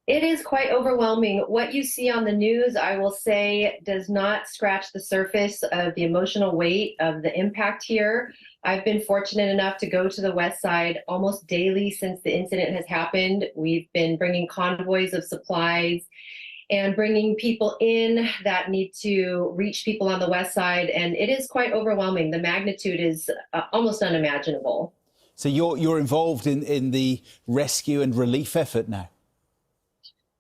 It is quite overwhelming. What you see on the news, I will say, does not scratch the surface of the emotional weight of the impact here. I've been fortunate enough to go to the West Side almost daily since the incident has happened. We've been bringing convoys of supplies and bringing people in that need to reach people on the West Side, and it is quite overwhelming. The magnitude is almost unimaginable. So you're involved in the rescue and relief effort now.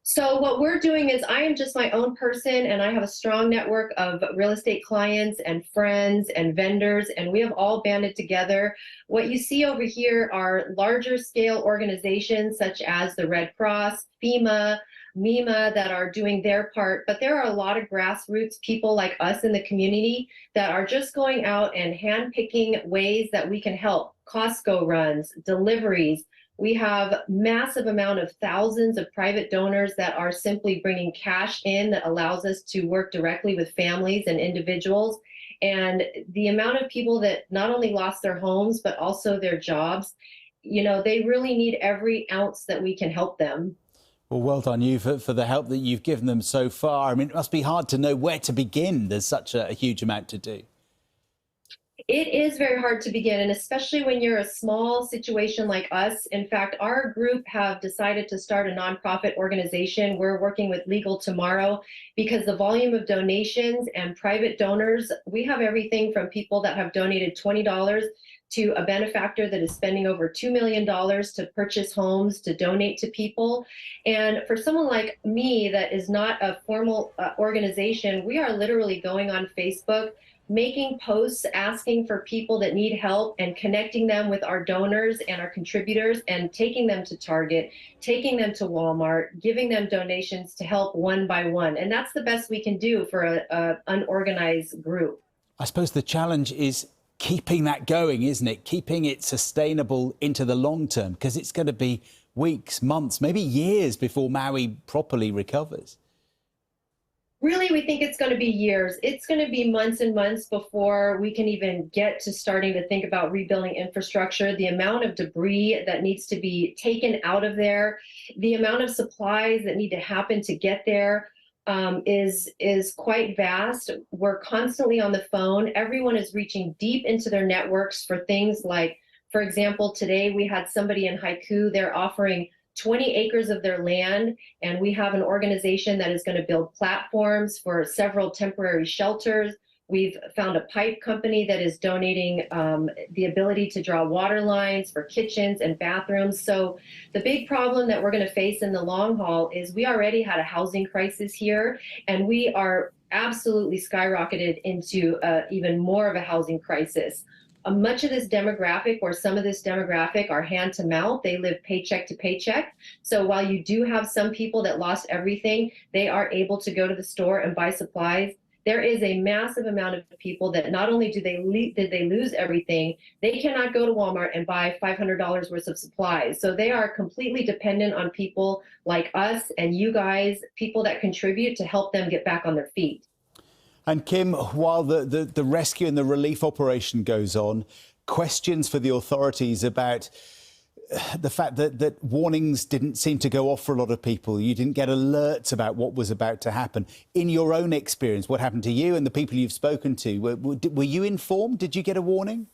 So what we're doing is I am just my own person, and I have a strong network of real estate clients and friends and vendors, and we have all banded together. What you see over here are larger scale organizations such as the Red Cross, FEMA, MEMA that are doing their part, but there are a lot of grassroots people like us in the community that are just going out and handpicking ways that we can help. Costco runs, deliveries. We have massive amount of thousands of private donors that are simply bringing cash in that allows us to work directly with families and individuals. And the amount of people that not only lost their homes, but also their jobs, they really need every ounce that we can help them. Well done you for the help that you've given them so far. I mean, it must be hard to know where to begin. There's such a huge amount to do. It is very hard to begin, and especially when you're a small situation like us. In fact, our group have decided to start a nonprofit organization. We're working with Legal Tomorrow because the volume of donations and private donors, we have everything from people that have donated $20 to a benefactor that is spending over $2 million to purchase homes, to donate to people. And for someone like me that is not a formal organization, we are literally going on Facebook, making posts asking for people that need help and connecting them with our donors and our contributors and taking them to Target, taking them to Walmart, giving them donations to help one by one. And that's the best we can do for a unorganized group. I suppose the challenge is keeping that going, isn't it? Keeping it sustainable into the long term, because it's going to be weeks, months, maybe years before Maui properly recovers. Really, we think it's going to be years. It's going to be months and months before we can even get to starting to think about rebuilding infrastructure. The amount of debris that needs to be taken out of there, the amount of supplies that need to happen to get there is quite vast. We're constantly on the phone. Everyone is reaching deep into their networks for things like, for example, today we had somebody in Haiku. They're offering 20 acres of their land, and we have an organization that is going to build platforms for several temporary shelters. We've found a pipe company that is donating the ability to draw water lines for kitchens and bathrooms. So the big problem that we're going to face in the long haul is we already had a housing crisis here, and we are absolutely skyrocketed into even more of a housing crisis. Much of this demographic, or some of this demographic, are hand to mouth. They live paycheck to paycheck. So while you do have some people that lost everything, they are able to go to the store and buy supplies. There is a massive amount of people that not only did they lose everything, they cannot go to Walmart and buy $500 worth of supplies. So they are completely dependent on people like us and you guys, people that contribute to help them get back on their feet. And Kim, while the rescue and the relief operation goes on, questions for the authorities about the fact that warnings didn't seem to go off for a lot of people. You didn't get alerts about what was about to happen. In your own experience, what happened to you and the people you've spoken to? Were you informed? Did you get a warning?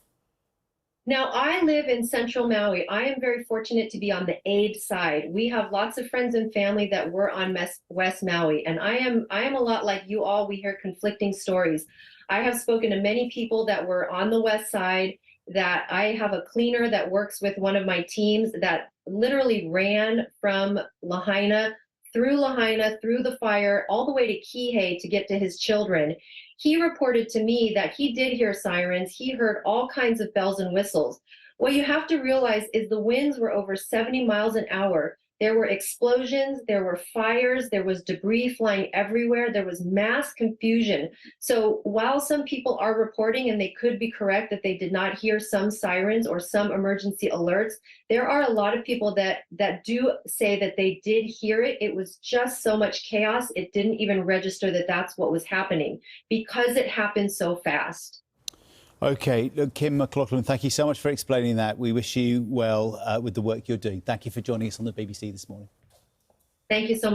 Now, I live in central Maui. I am very fortunate to be on the aid side. We have lots of friends and family that were on West Maui, and I am a lot like you all. We hear conflicting stories. I have spoken to many people that were on the West Side, that I have a cleaner that works with one of my teams that literally ran from Lahaina, through the fire, all the way to Kihei to get to his children. He reported to me that he did hear sirens. He heard all kinds of bells and whistles. What you have to realize is the winds were over 70 miles an hour. There were explosions, there were fires, there was debris flying everywhere, there was mass confusion. So while some people are reporting, and they could be correct, that they did not hear some sirens or some emergency alerts, there are a lot of people that do say that they did hear it. It was just so much chaos, it didn't even register that that's what was happening because it happened so fast. OK, look, Kim McLaughlin, thank you so much for explaining that. We wish you well with the work you're doing. Thank you for joining us on the BBC this morning. Thank you so much.